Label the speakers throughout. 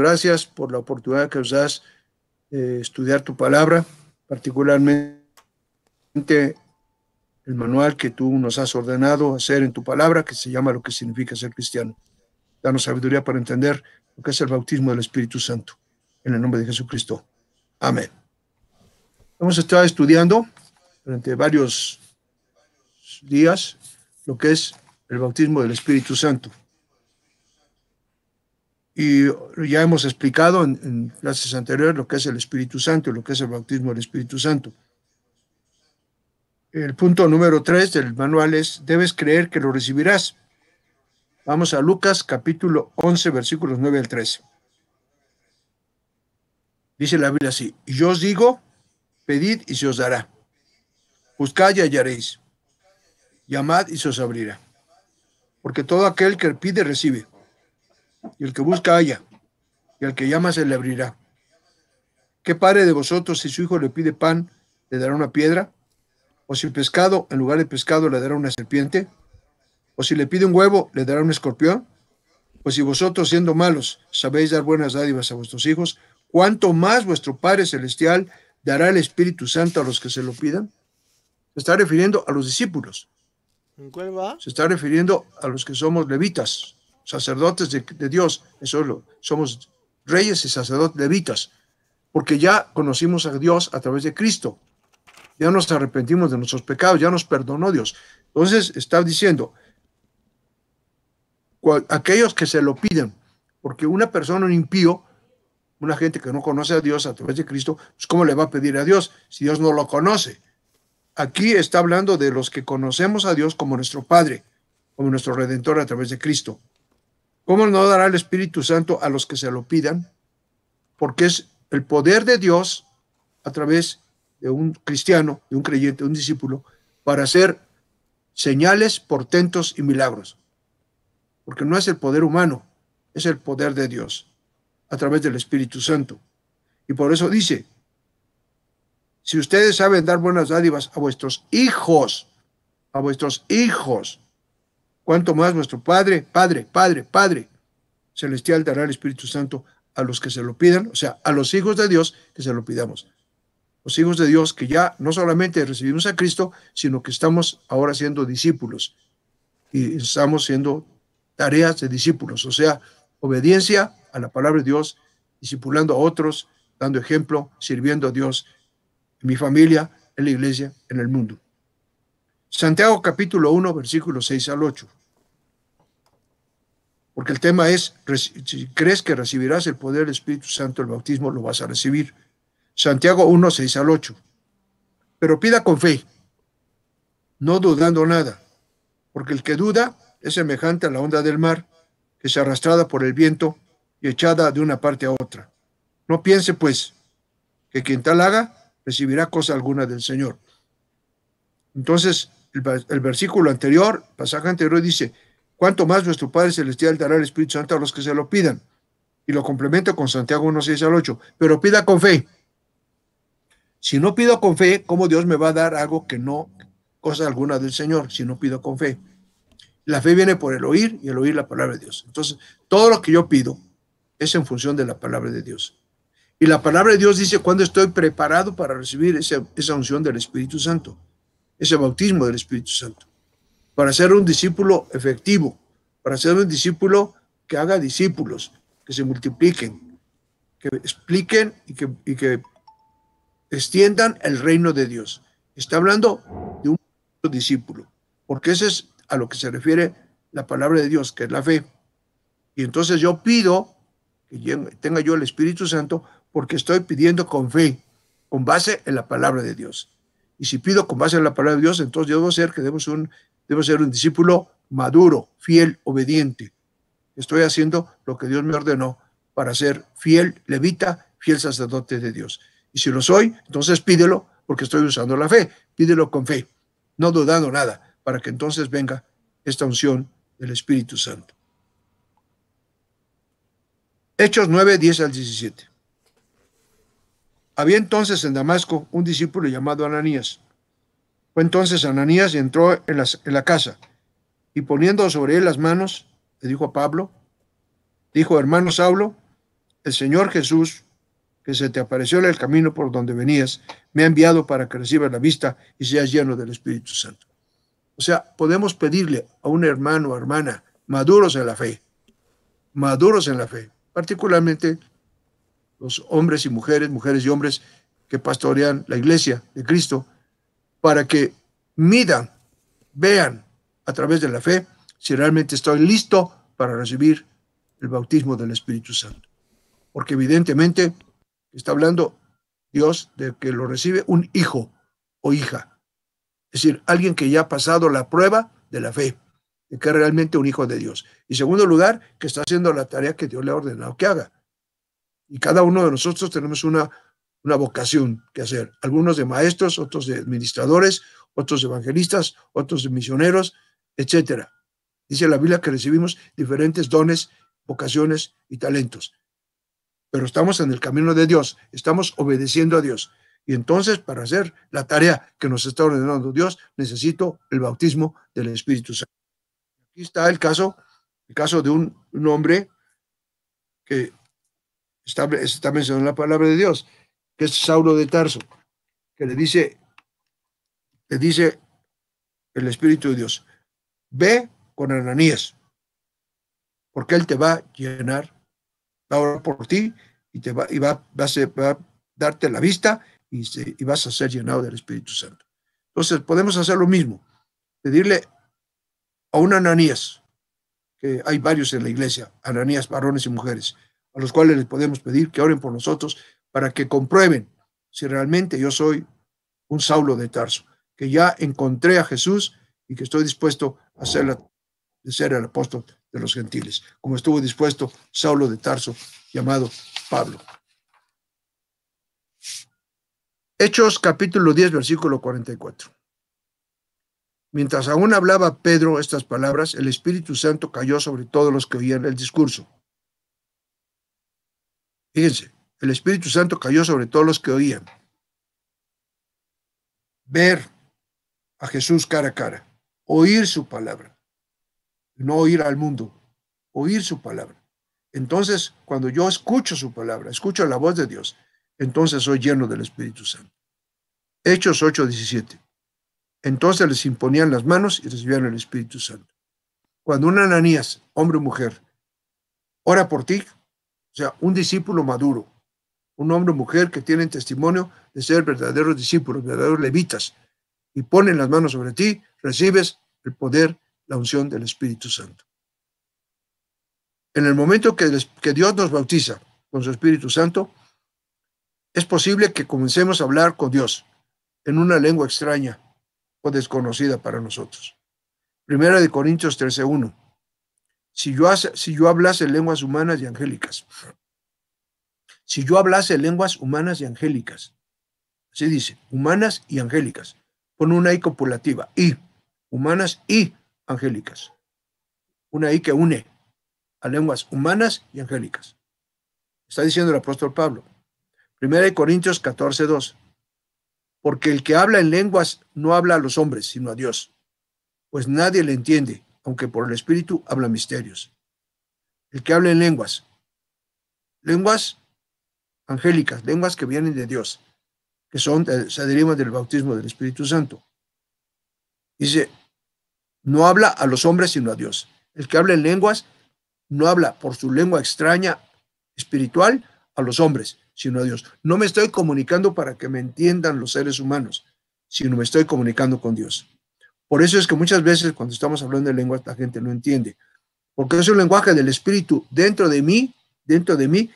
Speaker 1: gracias por la oportunidad que nos das de estudiar tu palabra, particularmente el manual que tú nos has ordenado hacer en tu palabra, que se llama Lo que significa ser cristiano. Danos sabiduría para entender lo que es el bautismo del Espíritu Santo. En el nombre de Jesucristo. Amén. Hemos estado estudiando durante varios días lo que es el bautismo del Espíritu Santo. Y ya hemos explicado en clases anteriores lo que es el Espíritu Santo y lo que es el bautismo del Espíritu Santo. El punto número 3 del manual es: debes creer que lo recibirás. Vamos a Lucas capítulo 11, versículos 9 al 13. Dice la Biblia así: y yo os digo, pedid y se os dará. Buscad y hallaréis. Llamad y se os abrirá. Porque todo aquel que pide recibe, y el que busca halla, y al que llama se le abrirá. ¿Qué padre de vosotros, si su hijo le pide pan, le dará una piedra? ¿O si pescado, en lugar de pescado, le dará una serpiente? ¿O si le pide un huevo, le dará un escorpión? Pues si vosotros, siendo malos, sabéis dar buenas dádivas a vuestros hijos, ¿cuánto más vuestro Padre Celestial dará el Espíritu Santo a los que se lo pidan? Se está refiriendo a los discípulos.
Speaker 2: ¿Cuál va?
Speaker 1: Se está refiriendo a los que somos levitas, sacerdotes de Dios. Eso somos reyes y sacerdotes levitas, porque ya conocimos a Dios a través de Cristo. Ya nos arrepentimos de nuestros pecados, ya nos perdonó Dios. Entonces está diciendo, aquellos que se lo piden, porque una persona, un impío, una gente que no conoce a Dios a través de Cristo, pues ¿cómo le va a pedir a Dios si Dios no lo conoce? Aquí está hablando de los que conocemos a Dios como nuestro Padre, como nuestro Redentor a través de Cristo. ¿Cómo no dará el Espíritu Santo a los que se lo pidan? Porque es el poder de Dios a través de un cristiano, de un creyente, de un discípulo, para hacer señales, portentos y milagros. Porque no es el poder humano, es el poder de Dios a través del Espíritu Santo. Y por eso dice, si ustedes saben dar buenas dádivas a vuestros hijos, ¿cuánto más vuestro Padre Celestial dará el Espíritu Santo a los que se lo pidan? O sea, a los hijos de Dios que se lo pidamos. Los hijos de Dios que ya no solamente recibimos a Cristo, sino que estamos ahora siendo discípulos. Y estamos haciendo tareas de discípulos, o sea, obediencia a la palabra de Dios, discipulando a otros, dando ejemplo, sirviendo a Dios en mi familia, en la iglesia, en el mundo. Santiago capítulo 1, versículos 6 al 8. Porque el tema es, si crees que recibirás el poder del Espíritu Santo, el bautismo, lo vas a recibir. Santiago 1, 6 al 8. Pero pida con fe, no dudando nada, porque el que duda es semejante a la onda del mar, que es arrastrada por el viento y echada de una parte a otra. No piense, pues, que quien tal haga, recibirá cosa alguna del Señor. Entonces, el versículo anterior, el pasaje anterior dice, ¿cuánto más vuestro Padre Celestial dará el Espíritu Santo a los que se lo pidan? Y lo complemento con Santiago 1, 6 al 8. Pero pida con fe. Si no pido con fe, ¿cómo Dios me va a dar algo que no, cosa alguna del Señor, si no pido con fe? La fe viene por el oír y el oír la palabra de Dios. Entonces, todo lo que yo pido es en función de la palabra de Dios. Y la palabra de Dios dice cuando estoy preparado para recibir esa unción del Espíritu Santo, ese bautismo del Espíritu Santo, para ser un discípulo efectivo, para ser un discípulo que haga discípulos, que se multipliquen, que expliquen y que extiendan el reino de Dios. Está hablando de un discípulo, porque ese es a lo que se refiere la palabra de Dios, que es la fe. Y entonces yo pido que tenga yo el Espíritu Santo porque estoy pidiendo con fe, con base en la palabra de Dios. Y si pido con base en la palabra de Dios, entonces yo debo ser un discípulo maduro, fiel, obediente. Estoy haciendo lo que Dios me ordenó para ser fiel levita, fiel sacerdote de Dios. Y si lo soy, entonces pídelo porque estoy usando la fe. Pídelo con fe, no dudando nada, para que entonces venga esta unción del Espíritu Santo. Hechos 9, 10 al 17. Había entonces en Damasco un discípulo llamado Ananías. Fue entonces Ananías y entró en la casa, y poniendo sobre él las manos, le dijo a Pablo, dijo, hermano Saulo, el Señor Jesús, que se te apareció en el camino por donde venías, me ha enviado para que recibas la vista y seas lleno del Espíritu Santo. O sea, podemos pedirle a un hermano o hermana maduros en la fe, particularmente los hombres y mujeres, mujeres y hombres que pastorean la iglesia de Cristo, para que midan, vean a través de la fe si realmente estoy listo para recibir el bautismo del Espíritu Santo. Porque evidentemente está hablando Dios de que lo recibe un hijo o hija. Es decir, alguien que ya ha pasado la prueba de la fe, de que es realmente un hijo de Dios. Y en segundo lugar, que está haciendo la tarea que Dios le ha ordenado que haga. Y cada uno de nosotros tenemos una vocación que hacer. Algunos de maestros, otros de administradores, otros de evangelistas, otros de misioneros, etcétera. Dice la Biblia que recibimos diferentes dones, vocaciones y talentos. Pero estamos en el camino de Dios, estamos obedeciendo a Dios. Y entonces, para hacer la tarea que nos está ordenando Dios, necesito el bautismo del Espíritu Santo. Aquí está el caso de un hombre que está mencionado en la palabra de Dios, que es Saulo de Tarso, que le dice el Espíritu de Dios, ve con Ananías, porque él te va a llenar, va a orar por ti y va a darte la vista y vas a ser llenado del Espíritu Santo. Entonces podemos hacer lo mismo, pedirle a un Ananías, que hay varios en la iglesia, Ananías, varones y mujeres, a los cuales les podemos pedir que oren por nosotros para que comprueben si realmente yo soy un Saulo de Tarso, que ya encontré a Jesús y que estoy dispuesto a ser el apóstol de los gentiles, como estuvo dispuesto Saulo de Tarso, llamado Pablo. Hechos capítulo 10, versículo 44. Mientras aún hablaba Pedro estas palabras, el Espíritu Santo cayó sobre todos los que oían el discurso. Fíjense, el Espíritu Santo cayó sobre todos los que oían. Ver a Jesús cara a cara, oír su palabra, no oír al mundo, oír su palabra. Entonces, cuando yo escucho su palabra, escucho la voz de Dios, entonces soy lleno del Espíritu Santo. Hechos 8:17. Entonces les imponían las manos y recibían el Espíritu Santo. Cuando un Ananías, hombre o mujer, ora por ti, o sea, un discípulo maduro, un hombre o mujer que tienen testimonio de ser verdaderos discípulos, verdaderos levitas, y ponen las manos sobre ti, recibes el poder, la unción del Espíritu Santo. En el momento que Dios nos bautiza con su Espíritu Santo, es posible que comencemos a hablar con Dios en una lengua extraña o desconocida para nosotros. Primera de Corintios 13:1. Si yo hablase lenguas humanas y angélicas, si yo hablase lenguas humanas y angélicas, así dice, humanas y angélicas, pon una I copulativa, y, humanas y angélicas, una I que une a lenguas humanas y angélicas. Está diciendo el apóstol Pablo. Primera de Corintios 14:2. Porque el que habla en lenguas no habla a los hombres, sino a Dios, pues nadie le entiende, aunque por el Espíritu habla misterios. El que habla en lenguas angélicas, lenguas que vienen de Dios, que se derivan del bautismo del Espíritu Santo. Dice, no habla a los hombres, sino a Dios. El que habla en lenguas no habla por su lengua extraña, espiritual, a los hombres, sino a Dios. No me estoy comunicando para que me entiendan los seres humanos, sino me estoy comunicando con Dios. Por eso es que muchas veces cuando estamos hablando de lenguas, la gente no entiende, porque es un lenguaje del Espíritu dentro de mí,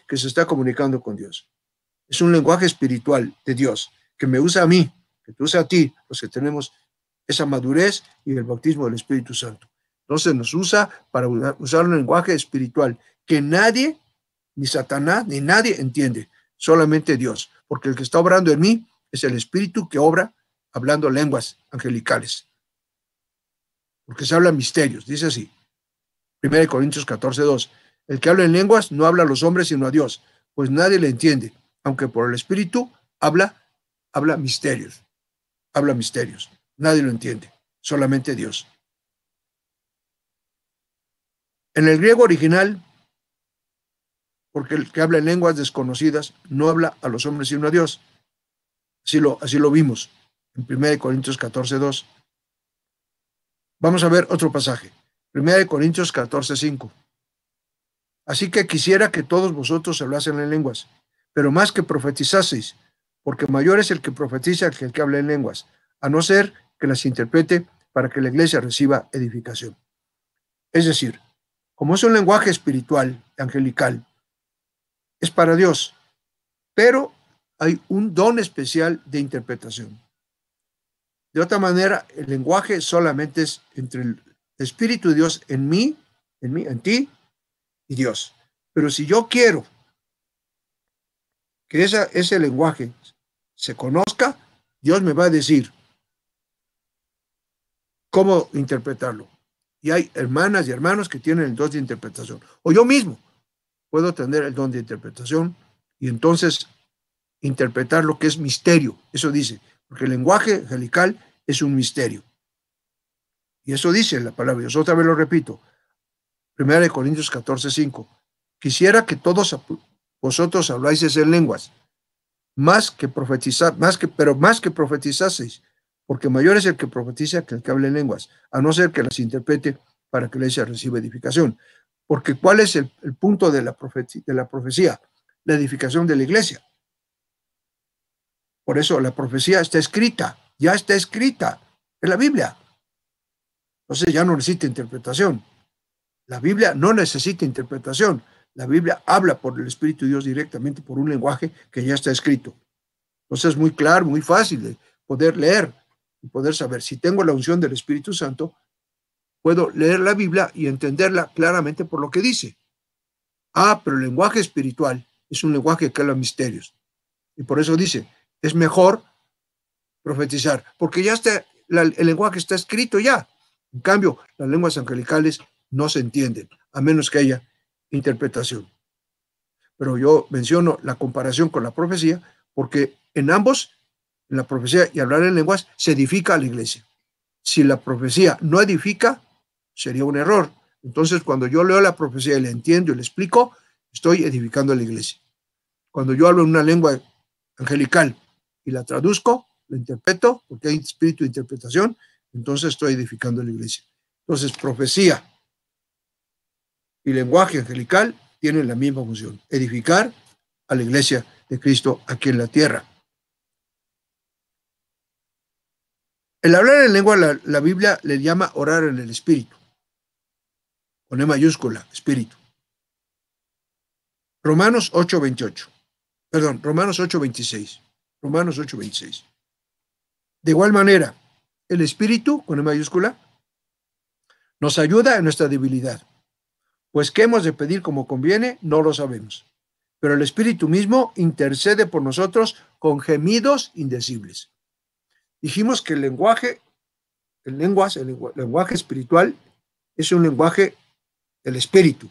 Speaker 1: que se está comunicando con Dios. Es un lenguaje espiritual de Dios, que me usa a mí, que te usa a ti, los que tenemos esa madurez y el bautismo del Espíritu Santo. Entonces nos usa para usar un lenguaje espiritual que nadie, ni Satanás, ni nadie entiende, solamente Dios, porque el que está obrando en mí es el Espíritu que obra hablando lenguas angelicales, porque se habla misterios, dice así, 1 Corintios 14:2, el que habla en lenguas no habla a los hombres sino a Dios, pues nadie le entiende, aunque por el Espíritu habla misterios, nadie lo entiende, solamente Dios. En el griego original, porque el que habla en lenguas desconocidas no habla a los hombres sino a Dios. Así lo vimos en 1 Corintios 14:2. Vamos a ver otro pasaje. 1 Corintios 14:5. Así que quisiera que todos vosotros hablasen en lenguas, pero más que profetizaseis, porque mayor es el que profetiza que el que habla en lenguas, a no ser que las interprete para que la iglesia reciba edificación. Es decir, como es un lenguaje espiritual, angelical, es para Dios, pero hay un don especial de interpretación. De otra manera, el lenguaje solamente es entre el Espíritu de Dios en mí, en ti y Dios. Pero si yo quiero que ese lenguaje se conozca, Dios me va a decir cómo interpretarlo. Y hay hermanas y hermanos que tienen el don de interpretación. O yo mismo puedo tener el don de interpretación y entonces interpretar lo que es misterio. Eso dice, porque el lenguaje angelical es un misterio. Y eso dice la palabra de Dios. Otra vez lo repito. 1 Corintios 14:5. Quisiera que todos vosotros habláis en lenguas, pero más que profetizaseis, porque mayor es el que profetiza que el que hable en lenguas, a no ser que las interprete para que la iglesia reciba edificación. Porque ¿cuál es el punto de la profecía? La edificación de la iglesia. Por eso la profecía está escrita, ya está escrita en la Biblia. Entonces ya no necesita interpretación. La Biblia no necesita interpretación. La Biblia habla por el Espíritu de Dios directamente por un lenguaje que ya está escrito. Entonces es muy claro, muy fácil de poder leer y poder saber. Si tengo la unción del Espíritu Santo, puedo leer la Biblia y entenderla claramente por lo que dice. Pero el lenguaje espiritual es un lenguaje que habla misterios. Y por eso dice, es mejor profetizar, porque ya está, el lenguaje está escrito ya. En cambio, las lenguas angelicales no se entienden, a menos que haya interpretación. Pero yo menciono la comparación con la profecía, porque en ambos, en la profecía y hablar en lenguas, se edifica a la iglesia. Si la profecía no edifica, sería un error. Entonces, cuando yo leo la profecía y la entiendo y la explico, estoy edificando a la iglesia. Cuando yo hablo en una lengua angelical y la traduzco, la interpreto, porque hay espíritu de interpretación, entonces estoy edificando a la iglesia. Entonces, profecía y lenguaje angelical tienen la misma función, edificar a la iglesia de Cristo aquí en la tierra. El hablar en lengua, la Biblia le llama orar en el espíritu, con E mayúscula, espíritu. Romanos 8:28. Perdón, Romanos 8:26. Romanos 8:26. De igual manera, el espíritu, con E mayúscula, nos ayuda en nuestra debilidad. Pues qué hemos de pedir como conviene, no lo sabemos. Pero el Espíritu mismo intercede por nosotros con gemidos indecibles. Dijimos que el lenguaje espiritual es un lenguaje del Espíritu,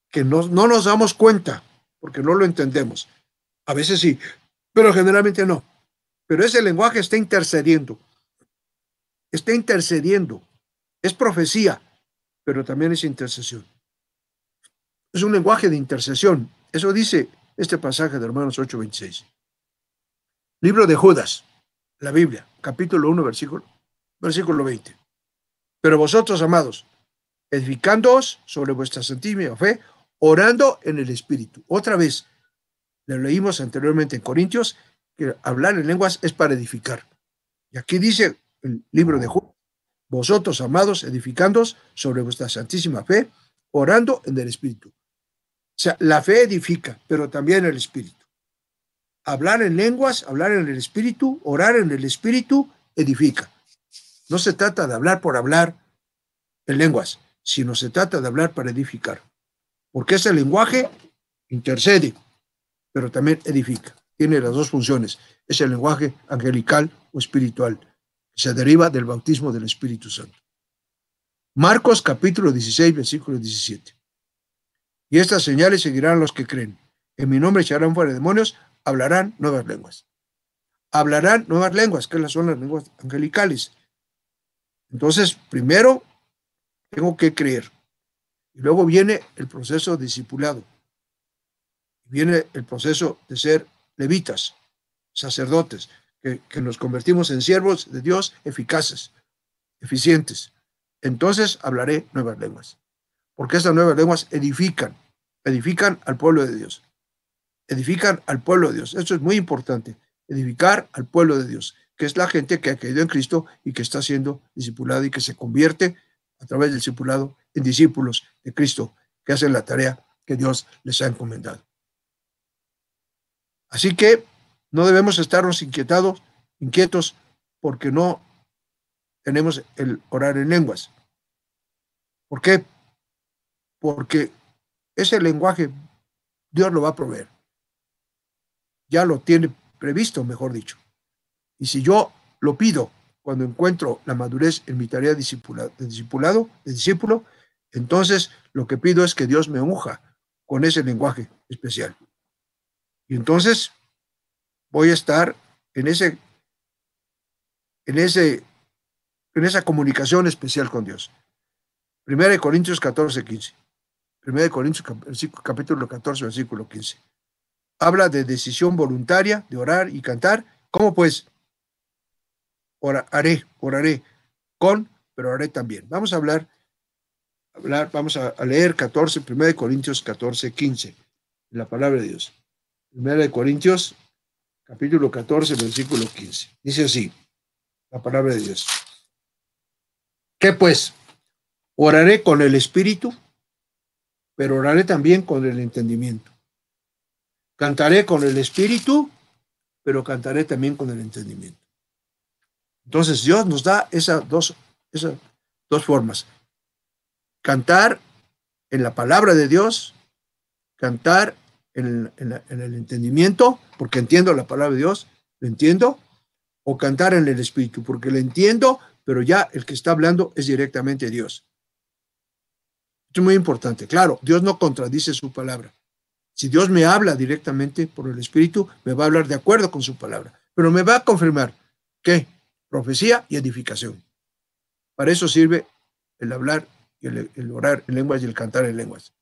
Speaker 1: que no nos damos cuenta porque no lo entendemos. A veces sí, pero generalmente no. Pero ese lenguaje está intercediendo. Está intercediendo. Es profecía, pero también es intercesión. Es un lenguaje de intercesión. Eso dice este pasaje de Romanos 8:26. Libro de Judas, la Biblia, capítulo 1, versículo 20. Pero vosotros, amados, edificándoos sobre vuestra santísima fe, orando en el Espíritu. Otra vez, lo leímos anteriormente en Corintios, que hablar en lenguas es para edificar. Y aquí dice el libro de Judas, vosotros, amados, edificándoos sobre vuestra santísima fe, orando en el Espíritu. O sea, la fe edifica, pero también el Espíritu. Hablar en lenguas, hablar en el Espíritu, orar en el Espíritu, edifica. No se trata de hablar por hablar en lenguas, sino se trata de hablar para edificar. Porque ese lenguaje intercede, pero también edifica. Tiene las dos funciones. Es el lenguaje angelical o espiritual, que se deriva del bautismo del Espíritu Santo. Marcos capítulo 16, versículo 17. Y estas señales seguirán los que creen. En mi nombre echarán fuera demonios, hablarán nuevas lenguas. Hablarán nuevas lenguas, que son las lenguas angelicales. Entonces, primero tengo que creer. Y luego viene el proceso de discipulado. Viene el proceso de ser levitas, sacerdotes, que nos convertimos en siervos de Dios eficaces, eficientes. Entonces hablaré nuevas lenguas, porque estas nuevas lenguas edifican al pueblo de Dios, edifican al pueblo de Dios. Esto es muy importante, edificar al pueblo de Dios, que es la gente que ha creído en Cristo y que está siendo discipulada y que se convierte a través del discipulado en discípulos de Cristo, que hacen la tarea que Dios les ha encomendado. Así que no debemos estarnos inquietos porque no tenemos el orar en lenguas. ¿Por qué? Porque ese lenguaje Dios lo va a proveer. Ya lo tiene previsto, mejor dicho. Y si yo lo pido cuando encuentro la madurez en mi tarea de discípulo, entonces lo que pido es que Dios me unja con ese lenguaje especial. Y entonces voy a estar en esa comunicación especial con Dios. 1 Corintios 14, 15. 1 Corintios capítulo 14, versículo 15. Habla de decisión voluntaria, de orar y cantar. ¿Cómo pues? Oraré, pero haré también. Vamos a vamos a leer 1 Corintios 14, 15, la palabra de Dios. 1 Corintios, capítulo 14, versículo 15. Dice así, la palabra de Dios. ¿Qué pues? Oraré con el espíritu, pero oraré también con el entendimiento. Cantaré con el espíritu, pero cantaré también con el entendimiento. Entonces Dios nos da esas dos formas. Cantar en la palabra de Dios, cantar en el entendimiento, porque entiendo la palabra de Dios, lo entiendo, o cantar en el espíritu, porque lo entiendo, pero ya el que está hablando es directamente Dios. Esto es muy importante. Claro, Dios no contradice su palabra. Si Dios me habla directamente por el espíritu, me va a hablar de acuerdo con su palabra, pero me va a confirmar que profecía y edificación. Para eso sirve el hablar y el orar en lenguas y el cantar en lenguas.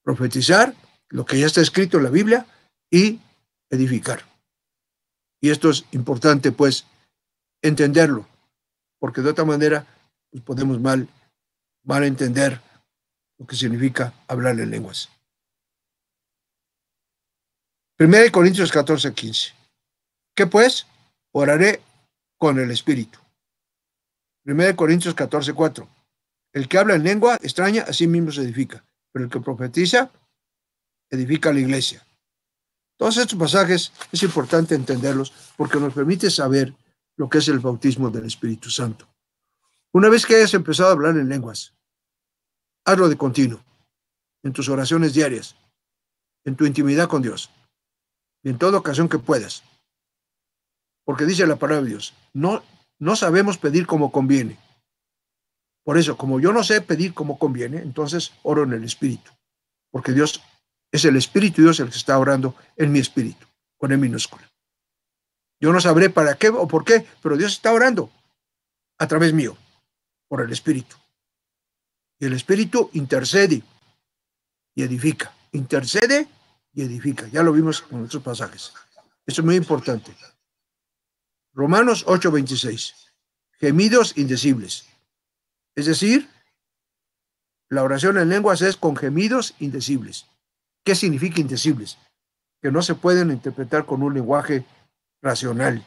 Speaker 1: Profetizar lo que ya está escrito en la Biblia y edificar. Y esto es importante, pues, entenderlo, porque de otra manera pues, podemos mal entender lo que significa hablar en lenguas. 1 Corintios 14, 15. ¿Qué pues? Oraré con el Espíritu. 1 Corintios 14, 4. El que habla en lengua extraña, a sí mismo se edifica, pero el que profetiza, edifica a la iglesia. Todos estos pasajes es importante entenderlos porque nos permite saber lo que es el bautismo del Espíritu Santo. Una vez que hayas empezado a hablar en lenguas, hazlo de continuo, en tus oraciones diarias, en tu intimidad con Dios, y en toda ocasión que puedas. Porque dice la palabra de Dios, no sabemos pedir como conviene. Por eso, como yo no sé pedir como conviene, entonces oro en el Espíritu, porque Dios es el Espíritu y Dios el que está orando en mi espíritu, con E minúscula. Yo no sabré para qué o por qué, pero Dios está orando a través mío, por el Espíritu. Y el Espíritu intercede y edifica. Intercede y edifica. Ya lo vimos en otros pasajes. Esto es muy importante. Romanos 8:26. Gemidos indecibles. Es decir, la oración en lenguas es con gemidos indecibles. ¿Qué significa indecibles? Que no se pueden interpretar con un lenguaje racional,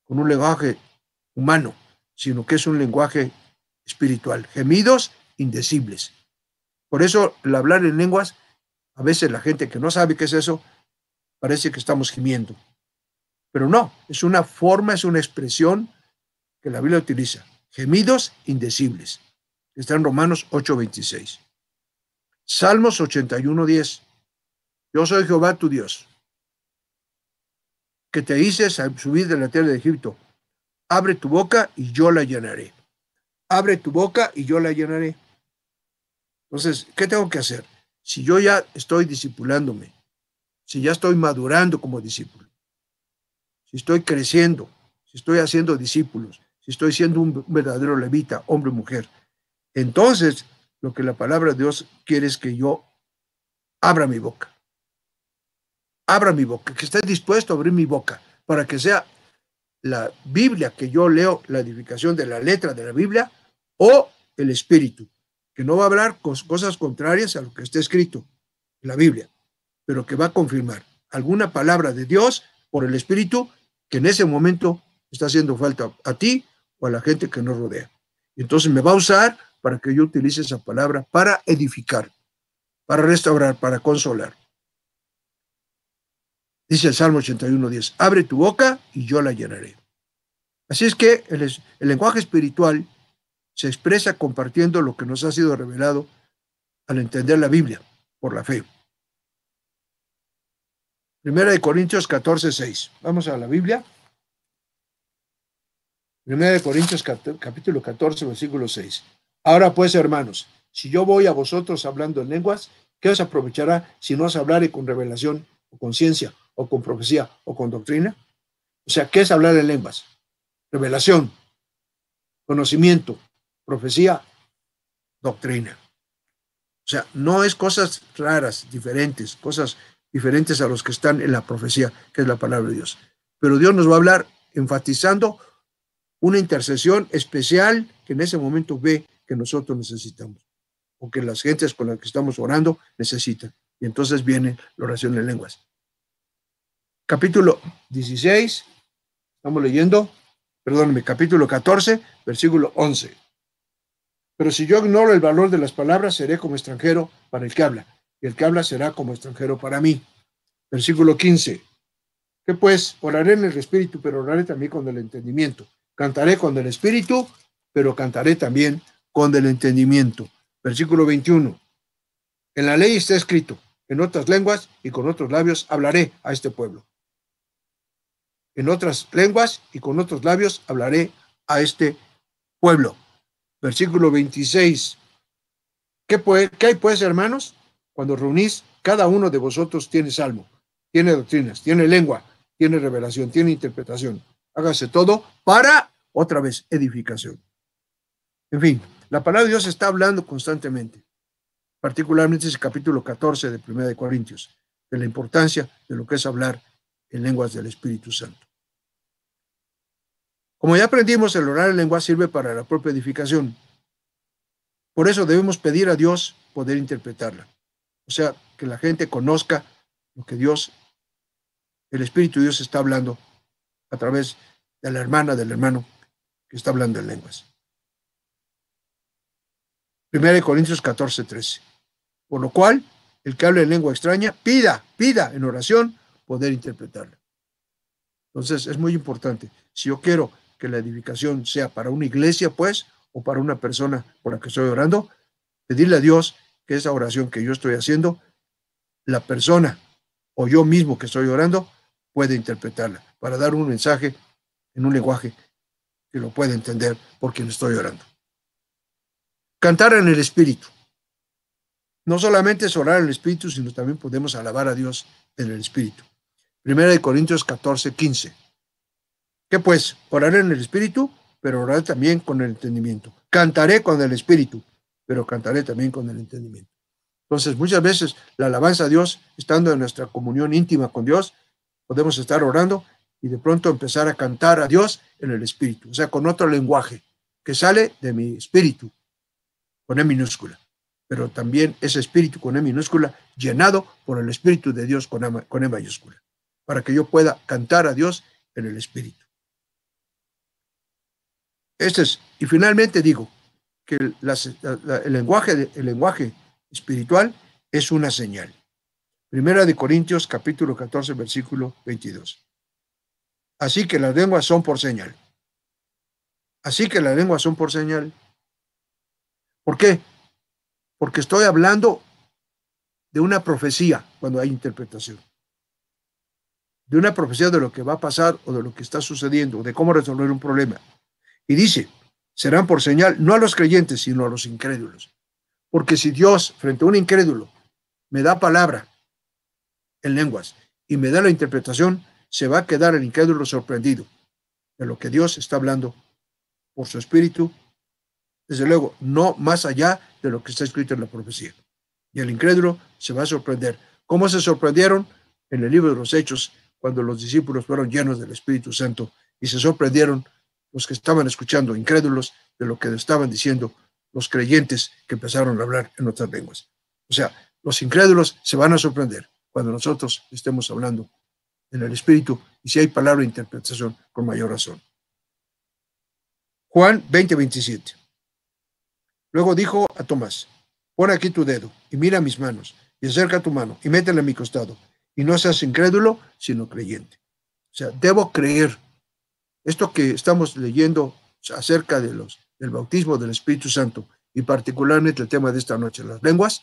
Speaker 1: con un lenguaje humano, sino que es un lenguaje espiritual. Gemidos indecibles. Por eso el hablar en lenguas, a veces la gente que no sabe qué es eso, parece que estamos gimiendo. Pero no, es una forma, es una expresión que la Biblia utiliza. Gemidos indecibles. Está en Romanos 8:26. Salmos 81:10. Yo soy Jehová tu Dios, que te hice subir de la tierra de Egipto. Abre tu boca y yo la llenaré. Abre tu boca y yo la llenaré. Entonces, ¿qué tengo que hacer? Si yo ya estoy discipulándome, si ya estoy madurando como discípulo, si estoy creciendo, si estoy haciendo discípulos, si estoy siendo un verdadero levita, hombre o mujer, entonces lo que la palabra de Dios quiere es que yo abra mi boca abra mi boca, que esté dispuesto a abrir mi boca, para que sea la Biblia que yo leo, la edificación de la letra de la Biblia, o el Espíritu, que no va a hablar cosas contrarias a lo que está escrito en la Biblia, pero que va a confirmar alguna palabra de Dios por el Espíritu que en ese momento está haciendo falta a ti o a la gente que nos rodea. Entonces me va a usar para que yo utilice esa palabra para edificar, para restaurar, para consolar. Dice el Salmo 81:10, abre tu boca y yo la llenaré. Así es que el lenguaje espiritual se expresa compartiendo lo que nos ha sido revelado al entender la Biblia por la fe. Primera de Corintios 14:6. Vamos a la Biblia. Primera de Corintios capítulo 14, versículo 6. Ahora pues, hermanos, si yo voy a vosotros hablando en lenguas, ¿qué os aprovechará si no os hablare con revelación o con ciencia o con profecía o con doctrina? O sea, ¿qué es hablar en lenguas? Revelación, conocimiento, profecía, doctrina. O sea, no es cosas raras, cosas diferentes a los que están en la profecía, que es la palabra de Dios. Pero Dios nos va a hablar enfatizando una intercesión especial que en ese momento ve que nosotros necesitamos, o que las gentes con las que estamos orando necesitan. Y entonces viene la oración en lenguas. Capítulo 16, estamos leyendo, perdóname, capítulo 14, versículo 11. Pero si yo ignoro el valor de las palabras, seré como extranjero para el que habla, y el que habla será como extranjero para mí. Versículo 15. ¿Qué pues? Oraré en el espíritu, pero oraré también con el entendimiento. Cantaré con el espíritu, pero cantaré también con el entendimiento. Versículo 21. En la ley está escrito, en otras lenguas y con otros labios hablaré a este pueblo. En otras lenguas y con otros labios hablaré a este pueblo. Versículo 26. ¿Qué hay pues, hermanos? Cuando reunís, cada uno de vosotros tiene salmo, tiene doctrinas, tiene lengua, tiene revelación, tiene interpretación. Hágase todo para, otra vez, edificación. En fin, la palabra de Dios está hablando constantemente, particularmente ese capítulo 14 de 1 de Corintios, de la importancia de lo que es hablar en lenguas del Espíritu Santo. Como ya aprendimos, el orar en lengua sirve para la propia edificación. Por eso debemos pedir a Dios poder interpretarla. O sea, que la gente conozca lo que Dios, el Espíritu de Dios está hablando a través de la hermana, del hermano que está hablando en lenguas. 1 Corintios 14:13. Por lo cual, el que hable en lengua extraña, pida en oración poder interpretarla. Entonces, es muy importante. Si yo quiero que la edificación sea para una iglesia, pues, o para una persona por la que estoy orando, pedirle a Dios que esa oración que yo estoy haciendo, la persona o yo mismo que estoy orando, puede interpretarla para dar un mensaje en un lenguaje que lo pueda entender por quien estoy orando. Cantar en el Espíritu. No solamente es orar en el Espíritu, sino también podemos alabar a Dios en el Espíritu. 1 Corintios 14:15. ¿Qué pues? Oraré en el Espíritu, pero oraré también con el entendimiento. Cantaré con el Espíritu, pero cantaré también con el entendimiento. Entonces, muchas veces la alabanza a Dios, estando en nuestra comunión íntima con Dios, podemos estar orando y de pronto empezar a cantar a Dios en el Espíritu, o sea, con otro lenguaje que sale de mi espíritu, con E minúscula, pero también ese espíritu con E minúscula llenado por el Espíritu de Dios con E mayúscula, para que yo pueda cantar a Dios en el Espíritu. Y finalmente digo que el lenguaje espiritual es una señal. 1 Corintios capítulo 14, versículo 22. Así que las lenguas son por señal. Así que las lenguas son por señal. ¿Por qué? Porque estoy hablando de una profecía cuando hay interpretación. De una profecía de lo que va a pasar o de lo que está sucediendo, o de cómo resolver un problema. Y dice, serán por señal no a los creyentes, sino a los incrédulos. Porque si Dios, frente a un incrédulo, me da palabra en lenguas y me da la interpretación, se va a quedar el incrédulo sorprendido de lo que Dios está hablando por su espíritu, desde luego, no más allá de lo que está escrito en la profecía. Y el incrédulo se va a sorprender. ¿Cómo se sorprendieron? en el libro de los Hechos, cuando los discípulos fueron llenos del Espíritu Santo y se sorprendieron los que estaban escuchando, incrédulos, de lo que estaban diciendo los creyentes que empezaron a hablar en otras lenguas. O sea, los incrédulos se van a sorprender cuando nosotros estemos hablando en el Espíritu y si hay palabra de interpretación, con mayor razón. Juan 20:27. Luego dijo a Tomás, pon aquí tu dedo y mira mis manos, y acerca tu mano y métela en mi costado, y no seas incrédulo, sino creyente. O sea, debo creer. Esto que estamos leyendo acerca del bautismo del Espíritu Santo, y particularmente el tema de esta noche, las lenguas,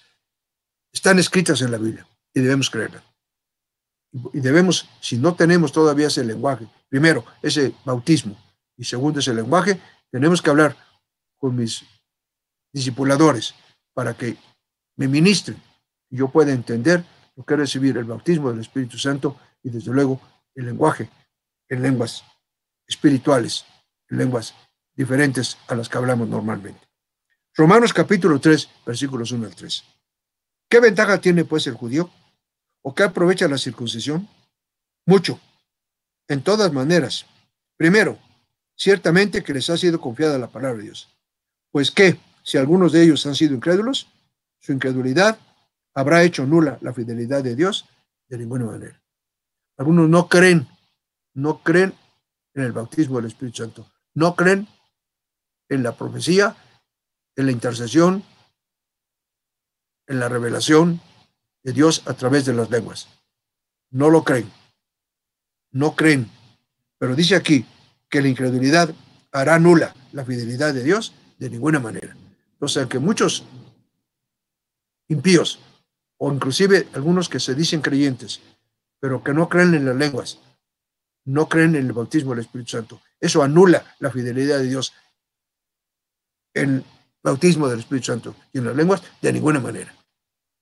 Speaker 1: están escritas en la Biblia, y debemos creerlas. Y debemos, si no tenemos todavía ese lenguaje, primero, ese bautismo, y segundo, ese lenguaje, tenemos que hablar con mis discipuladores para que me ministren y yo pueda entender lo que es recibir el bautismo del Espíritu Santo y desde luego el lenguaje en lenguas espirituales, en lenguas diferentes a las que hablamos normalmente. Romanos capítulo 3, versículos 1 al 3. ¿Qué ventaja tiene pues el judío? ¿O qué aprovecha la circuncisión? Mucho, en todas maneras. Primero, ciertamente que les ha sido confiada la palabra de Dios. Pues que, si algunos de ellos han sido incrédulos, su incredulidad habrá hecho nula la fidelidad de Dios de ninguna manera. Algunos no creen en el bautismo del Espíritu Santo, no creen en la profecía, en la intercesión, en la revelación de Dios a través de las lenguas. No lo creen, no creen. Pero dice aquí que la incredulidad hará nula la fidelidad de Dios de ninguna manera. O sea que muchos impíos, o inclusive algunos que se dicen creyentes, pero que no creen en las lenguas, no creen en el bautismo del Espíritu Santo. Eso anula la fidelidad de Dios en el bautismo del Espíritu Santo y en las lenguas de ninguna manera.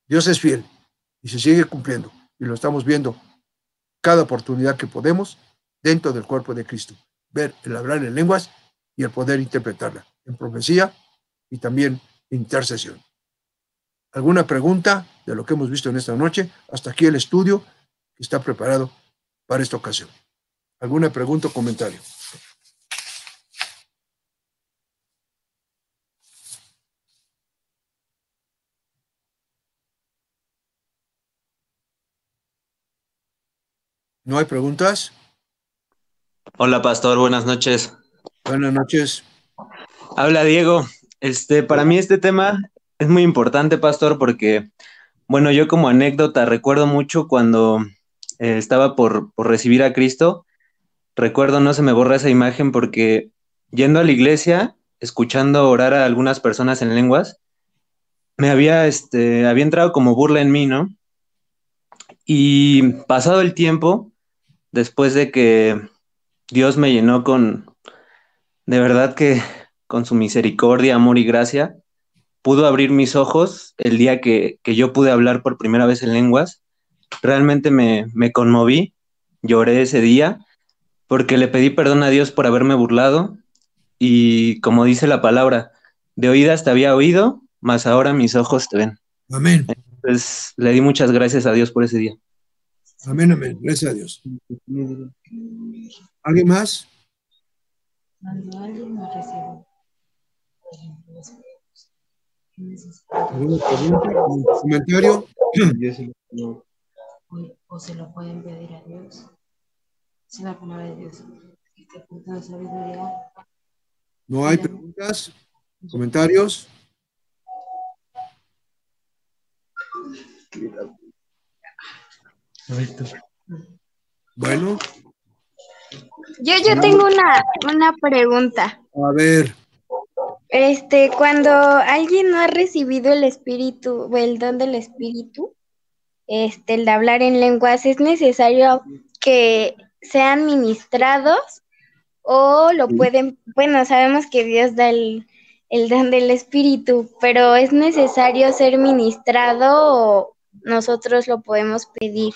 Speaker 1: Dios es fiel y se sigue cumpliendo y lo estamos viendo cada oportunidad que podemos dentro del cuerpo de Cristo. Ver el hablar en lenguas y el poder interpretarla en profecía y también intercesión. ¿Alguna pregunta de lo que hemos visto en esta noche? Hasta aquí el estudio que está preparado para esta ocasión. ¿Alguna pregunta o comentario? ¿No hay preguntas?
Speaker 2: Hola, pastor, buenas noches.
Speaker 1: Buenas noches.
Speaker 2: Habla Diego. Para mí este tema es muy importante, pastor, porque, bueno, yo como anécdota recuerdo mucho cuando estaba por recibir a Cristo. Recuerdo, no se me borra esa imagen porque yendo a la iglesia, escuchando orar a algunas personas en lenguas, había entrado como burla en mí, ¿no? Y pasado el tiempo, después de que Dios me llenó de verdad que con su misericordia, amor y gracia, pudo abrir mis ojos el día que yo pude hablar por primera vez en lenguas. Realmente me conmoví, lloré ese día porque le pedí perdón a Dios por haberme burlado y como dice la palabra, de oídas te había oído, mas ahora mis ojos te ven.
Speaker 1: Amén.
Speaker 2: Entonces le di muchas gracias a Dios por ese día.
Speaker 1: Amén, amén. Gracias a Dios. ¿Alguien más?
Speaker 3: Cuando alguien no recibe, por ejemplo,
Speaker 1: ¿Alguna pregunta? ¿Comentario?
Speaker 3: o se lo pueden pedir a Dios. Es la palabra de Dios. Este punto de sabiduría.
Speaker 1: ¿No hay preguntas? ¿Comentarios? Bueno,
Speaker 4: Yo tengo una pregunta.
Speaker 1: a ver,
Speaker 4: Cuando alguien no ha recibido el espíritu o el don del espíritu, el de hablar en lenguas, ¿es necesario que sean ministrados o lo pueden, bueno, sabemos que Dios da el don del espíritu, pero ¿es necesario ser ministrado o nosotros lo podemos pedir?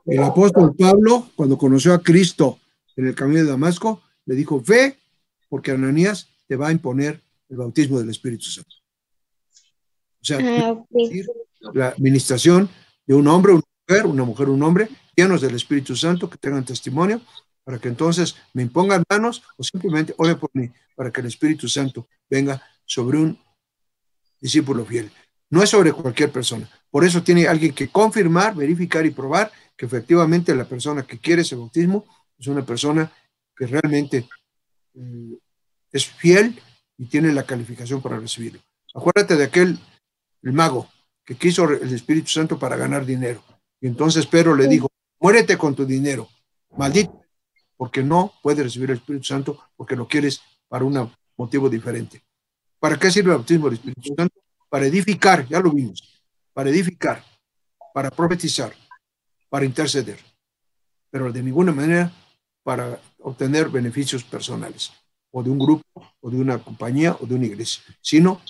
Speaker 1: el apóstol Pablo, cuando conoció a Cristo en el camino de Damasco, le dijo, ve, porque Ananías te va a imponer el bautismo del Espíritu Santo. O sea,
Speaker 4: Ah, ok.
Speaker 1: la administración de un hombre, una una mujer, un hombre, llenos del Espíritu Santo, que tengan testimonio, para que entonces me impongan manos o simplemente ore por mí, para que el Espíritu Santo venga sobre un discípulo fiel. No es sobre cualquier persona. Por eso tiene alguien que confirmar, verificar y probar que efectivamente la persona que quiere ese bautismo es una persona que realmente es fiel y tiene la calificación para recibirlo. Acuérdate de el mago que quiso el Espíritu Santo para ganar dinero. Y entonces Pedro le dijo, muérete con tu dinero, maldito, porque no puedes recibir el Espíritu Santo porque lo quieres para un motivo diferente. ¿Para qué sirve el bautismo del Espíritu Santo? Para edificar, ya lo vimos, para edificar, para profetizar, para interceder, pero de ninguna manera para obtener beneficios personales, o de un grupo, o de una compañía, o de una iglesia, sino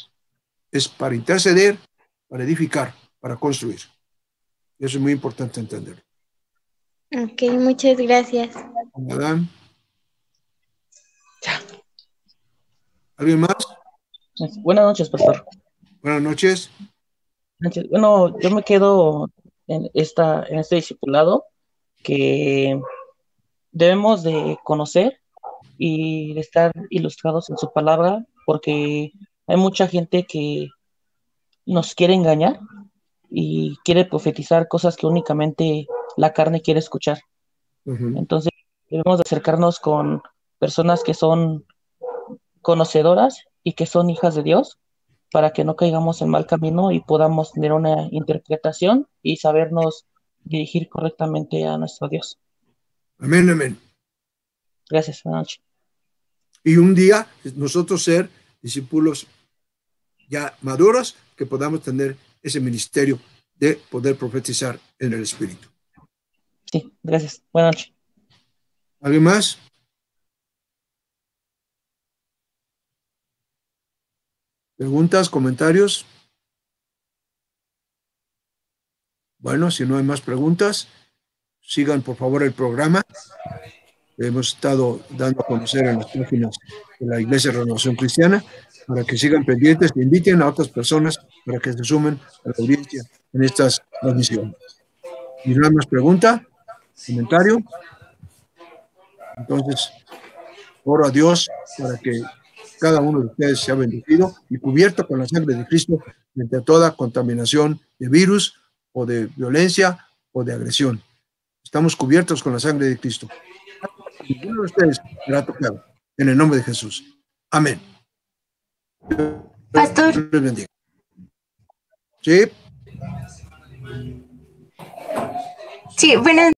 Speaker 1: es para interceder, para edificar, para construir. Eso es muy importante entenderlo.
Speaker 4: Ok, muchas gracias.
Speaker 1: Adán. ¿Alguien más?
Speaker 5: Buenas noches, pastor.
Speaker 1: Buenas noches.
Speaker 5: Bueno, yo me quedo en este discipulado que debemos de conocer y de estar ilustrados en su palabra, porque hay mucha gente que nos quiere engañar y quiere profetizar cosas que únicamente la carne quiere escuchar. Entonces, debemos de acercarnos con personas que son conocedoras y que son hijas de Dios, para que no caigamos en mal camino y podamos tener una interpretación y sabernos dirigir correctamente a nuestro Dios.
Speaker 1: Amén, amén.
Speaker 5: Gracias, buenas noches.
Speaker 1: Y un día nosotros ser discípulos ya maduros, que podamos tener ese ministerio de poder profetizar en el Espíritu.
Speaker 5: Sí, gracias. Buenas noches.
Speaker 1: ¿Alguien más? ¿Preguntas, comentarios? Bueno, si no hay más preguntas, sigan por favor el programa. Hemos estado dando a conocer en las páginas de la Iglesia de Renovación Cristiana para que sigan pendientes e inviten a otras personas para que se sumen a la audiencia en estas transmisiones. ¿Y no hay más pregunta? ¿Comentario? Entonces, oro a Dios para que cada uno de ustedes sea bendecido y cubierto con la sangre de Cristo frente a toda contaminación de virus o de violencia o de agresión. Estamos cubiertos con la sangre de Cristo. Ninguno de ustedes será tocado. En el nombre de Jesús. Amén.
Speaker 6: Pastor.
Speaker 1: Dios les bendiga. ¿Sí?
Speaker 6: Sí, buenas